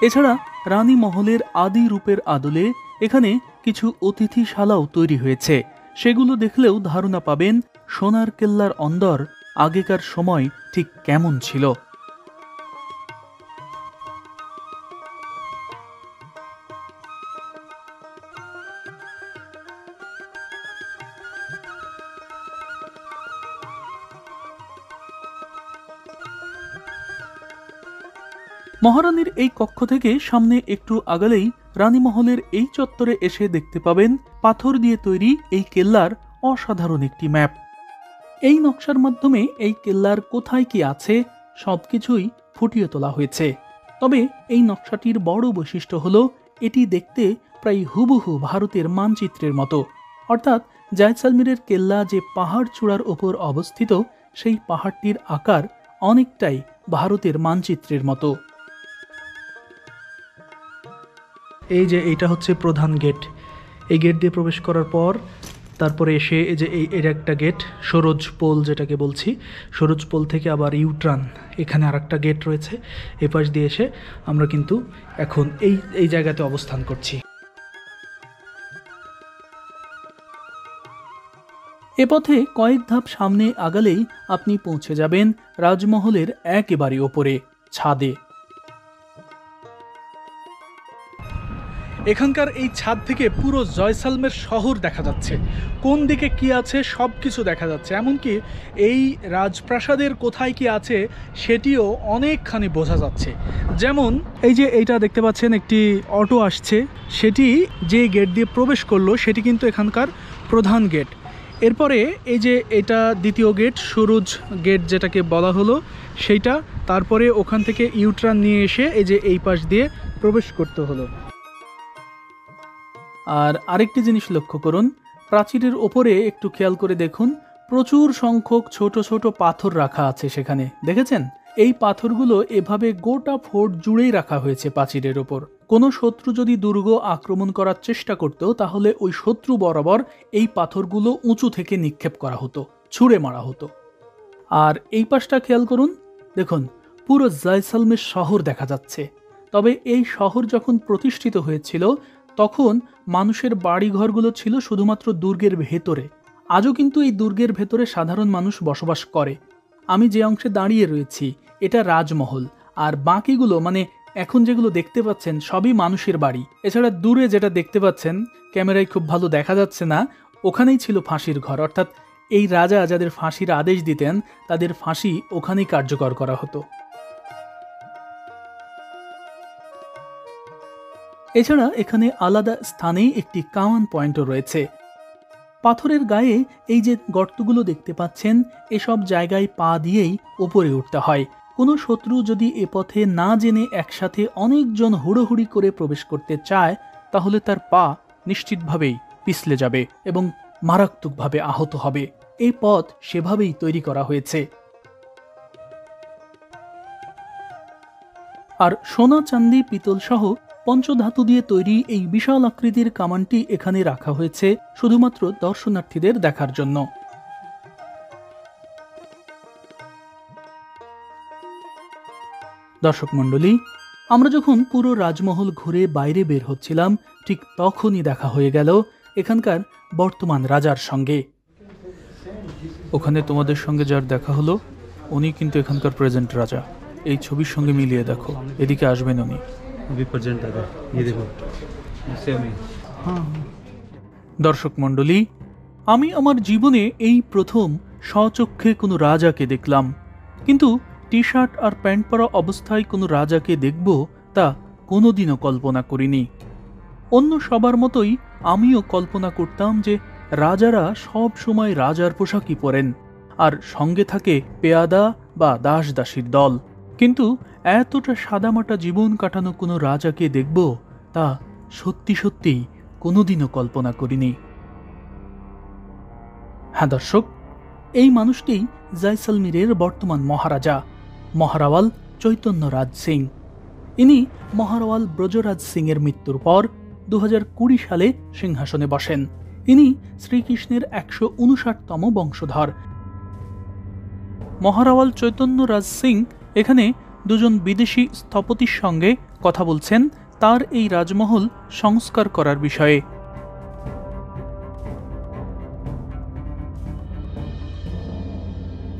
এছাড়া রানী মহলের আদি রূপের আদলে এখানে কিছু অতিথিশালাও তৈরি হয়েছে। সেগুলো দেখলেও ধারণা পাবেন সোনার কেল্লার অন্দর আগেকার সময় ঠিক কেমন ছিল। মহারানীর এই কক্ষ থেকে সামনে একটু আগালেই রানীমহলের এই চত্বরে এসে দেখতে পাবেন পাথর দিয়ে তৈরি এই কেল্লার অসাধারণ একটি ম্যাপ। এই নকশার মাধ্যমে এই কেল্লার কোথায় কি আছে সবকিছুই ফুটিয়ে তোলা হয়েছে। তবে এই নকশাটির বড় বৈশিষ্ট্য হলো এটি দেখতে প্রায় হুবহু ভারতের মানচিত্রের মতো, অর্থাৎ জয়সলমীরের কেল্লা যে পাহাড় চূড়ার ওপর অবস্থিত সেই পাহাড়টির আকার অনেকটাই ভারতের মানচিত্রের মতো। এই যে এইটা হচ্ছে প্রধান গেট। এই গেট দিয়ে প্রবেশ করার পর তারপরে এসে এই যে এর একটা গেট, সরোজ পোল যেটাকে বলছি, সরোজ পোল থেকে আবার ইউটার্ন, এখানে আর একটা গেট রয়েছে। এ পাশ দিয়ে এসে আমরা কিন্তু এখন এই জায়গাতে অবস্থান করছি। এ পথে কয়েক ধাপ সামনে আগালেই আপনি পৌঁছে যাবেন রাজমহলের একেবারে ওপরে, ছাদে। এখানকার এই ছাদ থেকে পুরো জয়সলমের শহর দেখা যাচ্ছে, কোন দিকে কি আছে সব কিছু দেখা যাচ্ছে। এমনকি এই রাজপ্রাসাদের কোথায় কি আছে সেটিও অনেকখানি বোঝা যাচ্ছে। যেমন এই যে এইটা দেখতে পাচ্ছেন, একটি অটো আসছে, সেটি যে গেট দিয়ে প্রবেশ করলো সেটি কিন্তু এখানকার প্রধান গেট। এরপরে এই যে এটা দ্বিতীয় গেট, সরোজ গেট যেটাকে বলা হলো সেইটা। তারপরে ওখান থেকে ইউটার্ন নিয়ে এসে এই যে এই পাশ দিয়ে প্রবেশ করতে হলো। আর আরেকটি জিনিস লক্ষ্য করুন, প্রাচীরের ওপরে একটু খেয়াল করে দেখুন, প্রচুর সংখ্যক ছোট ছোট পাথর রাখা আছে সেখানে, দেখেছেন? এই পাথরগুলো এভাবে গোটা ফোর্ট জুড়েই রাখা হয়েছে প্রাচীরের ওপর। কোনো শত্রু যদি দুর্গ আক্রমণ করার চেষ্টা করত তাহলে ওই শত্রু বরাবর এই পাথরগুলো উঁচু থেকে নিক্ষেপ করা হতো, ছুঁড়ে মারা হতো। আর এই পাশটা খেয়াল করুন, দেখুন পুরো জয়সলমের শহর দেখা যাচ্ছে। তবে এই শহর যখন প্রতিষ্ঠিত হয়েছিল তখন মানুষের বাড়িঘরগুলো ছিল শুধুমাত্র দুর্গের ভেতরে। আজও কিন্তু এই দুর্গের ভেতরে সাধারণ মানুষ বসবাস করে। আমি যে অংশে দাঁড়িয়ে রয়েছি এটা রাজমহল, আর বাকিগুলো মানে এখন যেগুলো দেখতে পাচ্ছেন সবই মানুষের বাড়ি। এছাড়া দূরে যেটা দেখতে পাচ্ছেন, ক্যামেরায় খুব ভালো দেখা যাচ্ছে না, ওখানেই ছিল ফাঁসির ঘর। অর্থাৎ এই রাজা যাদের ফাঁসির আদেশ দিতেন তাদের ফাঁসি ওখানেই কার্যকর করা হতো। এছাড়া এখানে আলাদা স্থানেই একটি কামান পয়েন্টও রয়েছে। পাথরের গায়ে এই যে গর্তগুলো দেখতে পাচ্ছেন, এসব জায়গায় পা দিয়েই উপরে উঠতে হয়। কোনো শত্রু যদি এ পথে না জেনে একসাথে অনেকজন হুড়োহুড়ি করে প্রবেশ করতে চায়, তাহলে তার পা নিশ্চিতভাবেই পিছলে যাবে এবং মারাত্মকভাবে আহত হবে। এই পথ সেভাবেই তৈরি করা হয়েছে। আর সোনা, চাঁদি, পিতল সহ পঞ্চধাতু দিয়ে তৈরি এই বিশাল আকৃতির কামানটি এখানে রাখা হয়েছে শুধুমাত্র দর্শনার্থীদের দেখার জন্য। দর্শক মণ্ডলী, আমরা যখন পুরো রাজমহল ঘুরে বাইরে বের হচ্ছিলাম, ঠিক তখনই দেখা হয়ে গেল এখানকার বর্তমান রাজার সঙ্গে। ওখানে তোমাদের সঙ্গে যার দেখা হলো, উনি কিন্তু এখানকার প্রেজেন্ট রাজা। এই ছবির সঙ্গে মিলিয়ে দেখো, এদিকে আসবেন উনি। দর্শক মণ্ডলী, আমি আমার জীবনে এই প্রথম স্বচক্ষে কোনো রাজাকে দেখলাম, কিন্তু টি শার্ট আর প্যান্ট পরা অবস্থায় কোনো রাজাকে দেখব তা কোনোদিনও কল্পনা করিনি। অন্য সবার মতোই আমিও কল্পনা করতাম যে রাজারা সব সময় রাজার পোশাকই পরেন আর সঙ্গে থাকে পেয়াদা বা দাস দাসীর দল, কিন্তু এতটা সাদামাটা জীবন কাটানো কোনো রাজাকে দেখব তা সত্যি সত্যিই কোনোদিনও কল্পনা করিনি। হ্যাঁ দর্শক, এই মানুষটি জয়সলমীরের বর্তমান মহারাজা মহারাওয়াল চৈতন্যরাজ সিং। ইনি মহারাওয়াল ব্রজরাজ সিং এর মৃত্যুর পর 2020 সালে সিংহাসনে বসেন। ইনি শ্রীকৃষ্ণের 159তম বংশধর। মহারাওয়াল চৈতন্যরাজ সিং এখানে দুজন বিদেশি স্থপতির সঙ্গে কথা বলছেন তার এই রাজমহল সংস্কার করার বিষয়ে।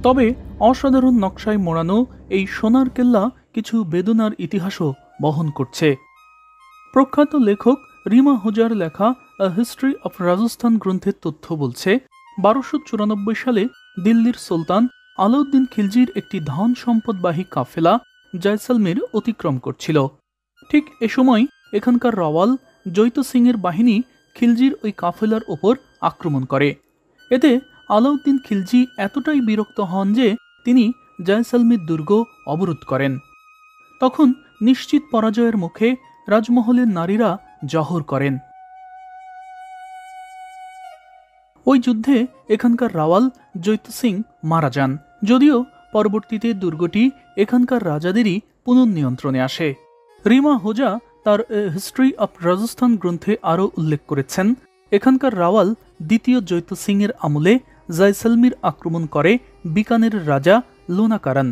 তবে অসাধারণ নকশায় মোড়ানো এই সোনার কেল্লা কিছু বেদনার ইতিহাসও বহন করছে। প্রখ্যাত লেখক রিমা হোজার লেখা আ হিস্ট্রি অফ রাজস্থান গ্রন্থের তথ্য বলছে 1294 সালে দিল্লির সুলতান আলাউদ্দিন খিলজির একটি ধন সম্পদবাহী কাফেলা জয়সলমীর অতিক্রম করছিল। ঠিক এ সময় এখানকার রাওয়াল জৈত সিং এর বাহিনী খিলজির ওই কাফেলার ওপর আক্রমণ করে। এতে আলাউদ্দিন খিলজি এতটাই বিরক্ত হন যে তিনি জয়সলমীর দুর্গ অবরোধ করেন। তখন নিশ্চিত পরাজয়ের মুখে রাজমহলের নারীরা জহর করেন। ওই যুদ্ধে এখানকার রাওয়াল জৈত সিং মারা যান, যদিও পরবর্তীতে দুর্গটি এখানকার রাজাদেরই পুনর্নিয়ন্ত্রণে আসে। রিমা হোজা তার হিস্ট্রি অফ রাজস্থান গ্রন্থে আরও উল্লেখ করেছেন, এখানকার রাওয়াল দ্বিতীয় জৈত সিং এর আমলে জয়সলমীর আক্রমণ করে বিকানের রাজা লোনাকারন।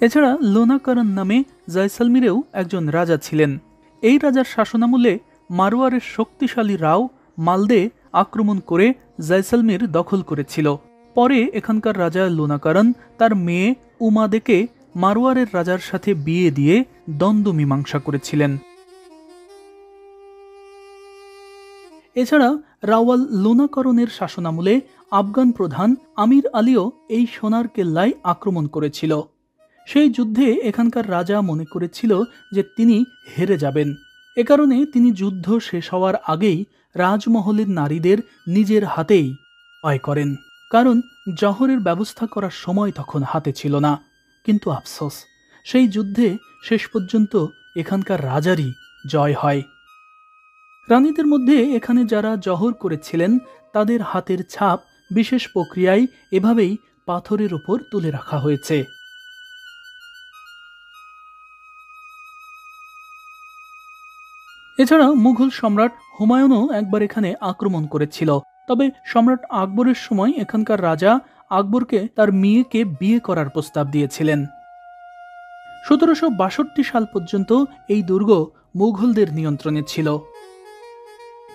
এছাড়া লোনাকারন নামে জয়সলমীরেও একজন রাজা ছিলেন। এই রাজার শাসনামলে মারওয়ারের শক্তিশালী রাও মালদে আক্রমণ করে জয়সলমীর দখল করেছিল। পরে এখানকার রাজা লোনাকারন তার মেয়ে উমাদেকে মারওয়ারের রাজার সাথে বিয়ে দিয়ে দ্বন্দ্ব মীমাংসা করেছিলেন। এছাড়া রাওয়াল লোনাকরণের শাসনামলে আফগান প্রধান আমির আলীও এই সোনার কেল্লায় আক্রমণ করেছিল। সেই যুদ্ধে এখানকার রাজা মনে করেছিল যে তিনি হেরে যাবেন। এ কারণে তিনি যুদ্ধ শেষ হওয়ার আগেই রাজমহলের নারীদের নিজের হাতেই জয় করেন, কারণ জহরের ব্যবস্থা করার সময় তখন হাতে ছিল না। কিন্তু আফসোস, সেই যুদ্ধে শেষ পর্যন্ত এখানকার রাজারই জয় হয়। রানীদের মধ্যে এখানে যারা জহর করেছিলেন তাদের হাতের ছাপ বিশেষ প্রক্রিয়ায় এভাবেই পাথরের উপর তুলে রাখা হয়েছে। এছাড়া মুঘল সম্রাট হুমায়ুনও একবার এখানে আক্রমণ করেছিল। তবে সম্রাট আকবরের সময় এখানকার রাজা আকবরকে তার মেয়েকে বিয়ে করার প্রস্তাব দিয়েছিলেন। 1762 সাল পর্যন্ত এই দুর্গ মুঘলদের নিয়ন্ত্রণে ছিল।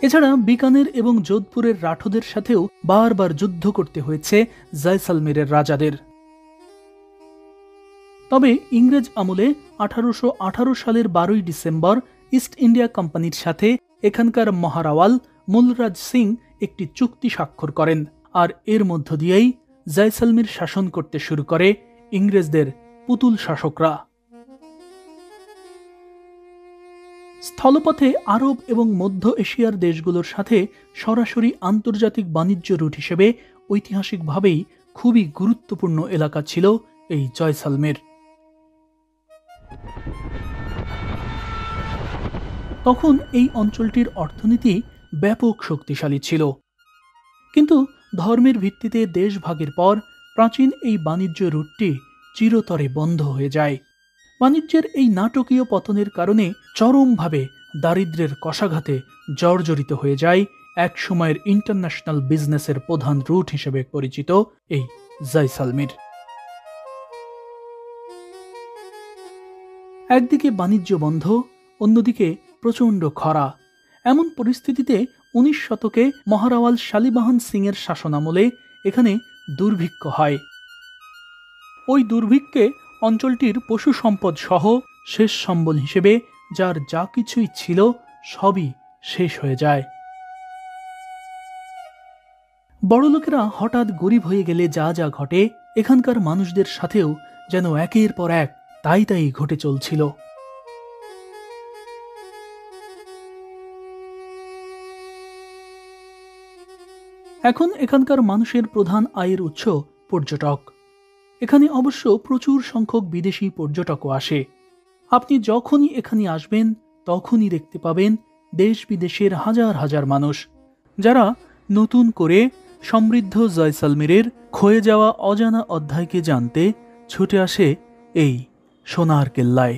এছাড়া বিকানের এবং যোধপুরের রাঠোদের সাথেও বারবার যুদ্ধ করতে হয়েছে জয়সলমীরের রাজাদের। তবে ইংরেজ আমলে 1818 সালের 12 ডিসেম্বর ইস্ট ইন্ডিয়া কোম্পানির সাথে এখানকার মহারাওয়াল মুলরাজ সিং একটি চুক্তি স্বাক্ষর করেন, আর এর মধ্য দিয়েই জয়সলমীর শাসন করতে শুরু করে ইংরেজদের পুতুল শাসকরা। স্থলপথে আরব এবং মধ্য এশিয়ার দেশগুলোর সাথে সরাসরি আন্তর্জাতিক বাণিজ্য রুট হিসেবে ঐতিহাসিকভাবেই খুবই গুরুত্বপূর্ণ এলাকা ছিল এই জয়সলমের। তখন এই অঞ্চলটির অর্থনীতি ব্যাপক শক্তিশালী ছিল, কিন্তু ধর্মের ভিত্তিতে দেশভাগের পর প্রাচীন এই বাণিজ্য রুটটি চিরতরে বন্ধ হয়ে যায়। বাণিজ্যের এই নাটকীয় পতনের কারণে চরমভাবে দারিদ্র্যের কষাঘাতে জর্জরিত হয়ে যায় এক সময়ের ইন্টারন্যাশনাল বিজনেসের প্রধান রুট হিসেবে পরিচিত এই জয়সলমীর। একদিকে বাণিজ্য বন্ধ, অন্যদিকে প্রচণ্ড খরা। এমন পরিস্থিতিতে 19 শতকে মহারাওয়াল শালিবাহন সিং এর শাসনামলে এখানে দুর্ভিক্ষ হয়। ওই দুর্ভিক্ষে অঞ্চলটির পশু সম্পদ সহ শেষ সম্বল হিসেবে যার যা কিছুই ছিল সবই শেষ হয়ে যায়। বড়লোকেরা হঠাৎ গরিব হয়ে গেলে যা যা ঘটে, এখানকার মানুষদের সাথেও যেন একের পর এক তাই ঘটে চলছিল। এখন এখানকার মানুষের প্রধান আয়ের উৎস পর্যটক। এখানে অবশ্য প্রচুর সংখ্যক বিদেশি পর্যটকও আসে। আপনি যখনই এখানে আসবেন তখনই দেখতে পাবেন দেশ বিদেশের হাজার হাজার মানুষ, যারা নতুন করে সমৃদ্ধ জয়সলমীরের ক্ষয়ে যাওয়া অজানা অধ্যায়কে জানতে ছুটে আসে এই সোনার কেল্লায়।